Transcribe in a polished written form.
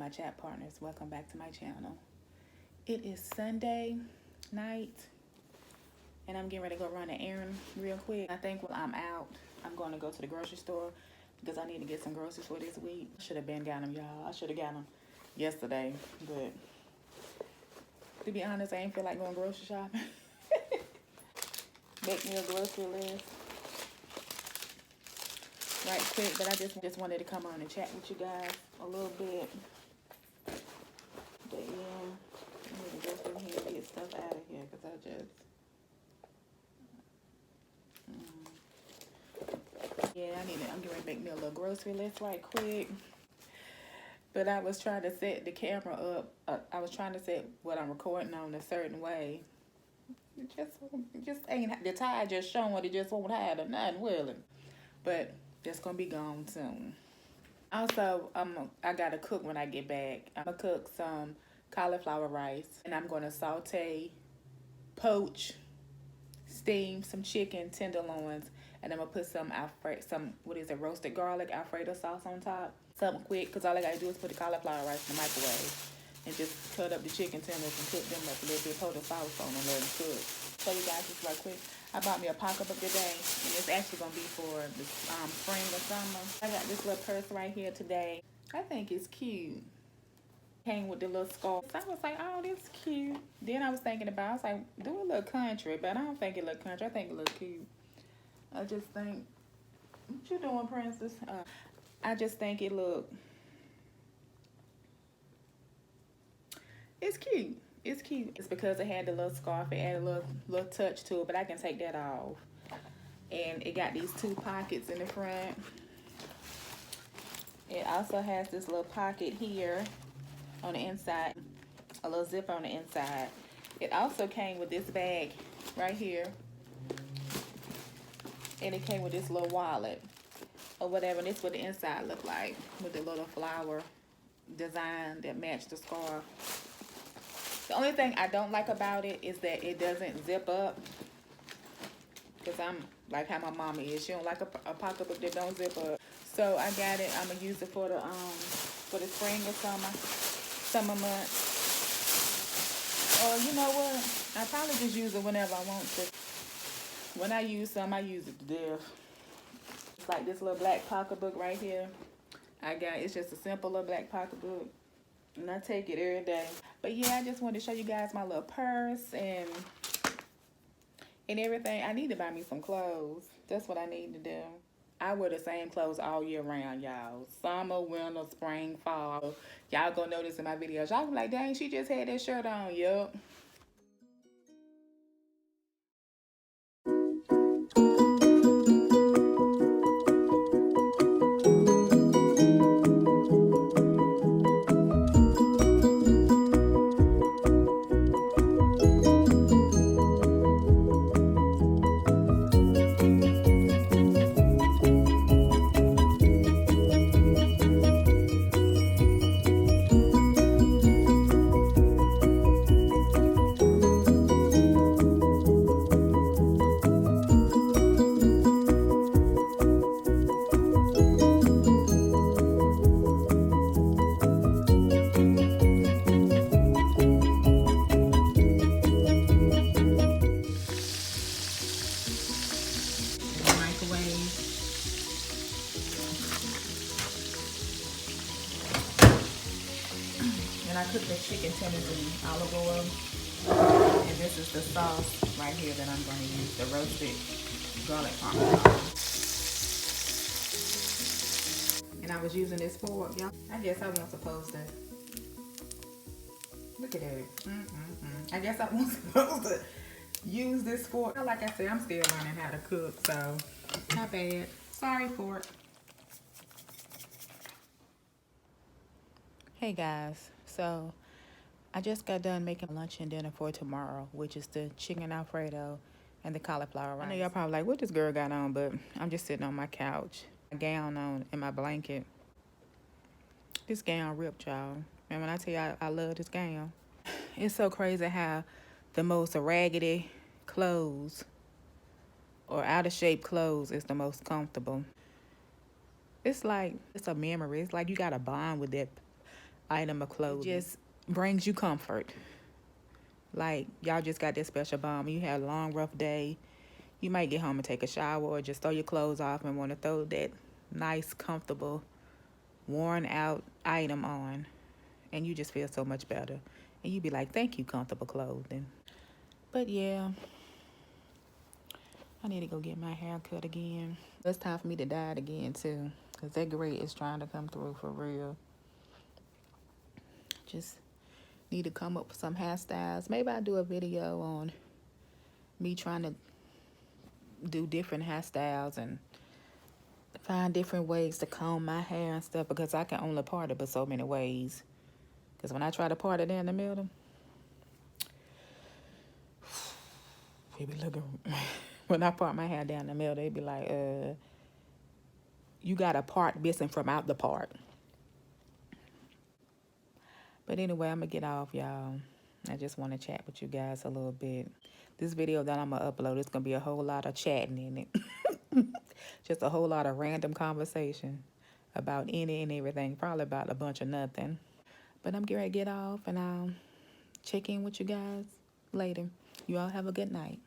my chat partners, welcome back to my channel. It is Sunday night and I'm getting ready to go run an errand real quick. I think while I'm out, I'm going to go to the grocery store because I need to get some groceries for this week. I should have been got them, y'all. I should have got them yesterday, but to be honest, I ain't feel like going grocery shopping. Make me a grocery list right quick, but I just wanted to come on and chat with you guys a little bit. But yeah, I need to go through here and get stuff out of here because I just I'm getting ready to make me a little grocery list right quick. But I was trying to set the camera up. I was trying to set what I'm recording on a certain way. It just ain't, the tide just showing, it just won't hide or nothing, will it? But that's gonna be gone soon. Also, I gotta cook when I get back. I'm gonna cook some cauliflower rice, and I'm gonna saute, poach, steam some chicken tenderloins, and I'm gonna put some roasted garlic Alfredo sauce on top. Something quick, cause all I gotta do is put the cauliflower rice in the microwave and just cut up the chicken tenders and cook them up a little bit, pour the sauce on and let them cook. So you guys, just right quick, I bought me a pocketbook today, and it's actually gonna be for the spring or summer. I got this little purse right here today. I think it's cute. Came with the little scarf. So I was like, oh, this is cute. Then I was thinking about, I was like, do a little country, but I don't think it look country. I think it look cute. I just think, what you doing, princess? I just think it look, it's cute. It's cute. It's because it had the little scarf. It added a little touch to it, but I can take that off. And it got these two pockets in the front. It also has this little pocket here on the inside, a little zip on the inside. It also came with this bag right here. And it came with this little wallet or whatever. And this is what the inside looked like with the little flower design that matched the scarf. The only thing I don't like about it is that it doesn't zip up. Because I'm like how my mama is. She don't like a pocketbook that don't zip up. So I got it. I'm going to use it for the spring or summer months. Or you know what? I probably just use it whenever I want to. When I use some, I use it to death. It's like this little black pocketbook right here. It's just a simple little black pocketbook. And I take it every day. But yeah, I just wanted to show you guys my little purse and everything. I need to buy me some clothes. That's what I need to do. I wear the same clothes all year round, y'all. Summer, winter, spring, fall. Y'all gonna notice in my videos. Y'all be like, dang, she just had that shirt on. Yup. And I cooked the chicken tenders in olive oil. And this is the sauce right here that I'm going to use, the roasted garlic parmesan. And I was using this fork, y'all. I guess I wasn't supposed to. Look at that. I guess I wasn't supposed to use this fork. Like I said, I'm still learning how to cook, so not bad. Sorry, fork. Hey guys, so I just got done making lunch and dinner for tomorrow, which is the chicken Alfredo and the cauliflower rice. I know y'all probably like, what this girl got on, but I'm just sitting on my couch, my gown on and my blanket. This gown ripped, y'all. And when I tell you I love this gown, it's so crazy how the most raggedy clothes or out of shape clothes is the most comfortable. It's like, it's a memory. It's like you got a bond with that item of clothing. It just brings you comfort. Like, y'all just got this special bond. You had a long, rough day. You might get home and take a shower or just throw your clothes off and want to throw that nice, comfortable, worn out item on. And you just feel so much better. And you be like, thank you, comfortable clothing. But yeah, I need to go get my hair cut again. It's time for me to dye it again too. Because that gray is trying to come through for real. Just need to come up with some hairstyles. Maybe I'll do a video on me trying to do different hairstyles and find different ways to comb my hair and stuff, because I can only part it but so many ways. Because when I try to part it in the middle, it be looking, when I part my hair down the middle, they be like, you got a part missing from out the part. But anyway, I'm going to get off, y'all. I just want to chat with you guys a little bit. This video that I'm going to upload, it's going to be a whole lot of chatting in it. Just a whole lot of random conversation about any and everything. Probably about a bunch of nothing. But I'm getting ready to get off, and I'll check in with you guys later. You all have a good night.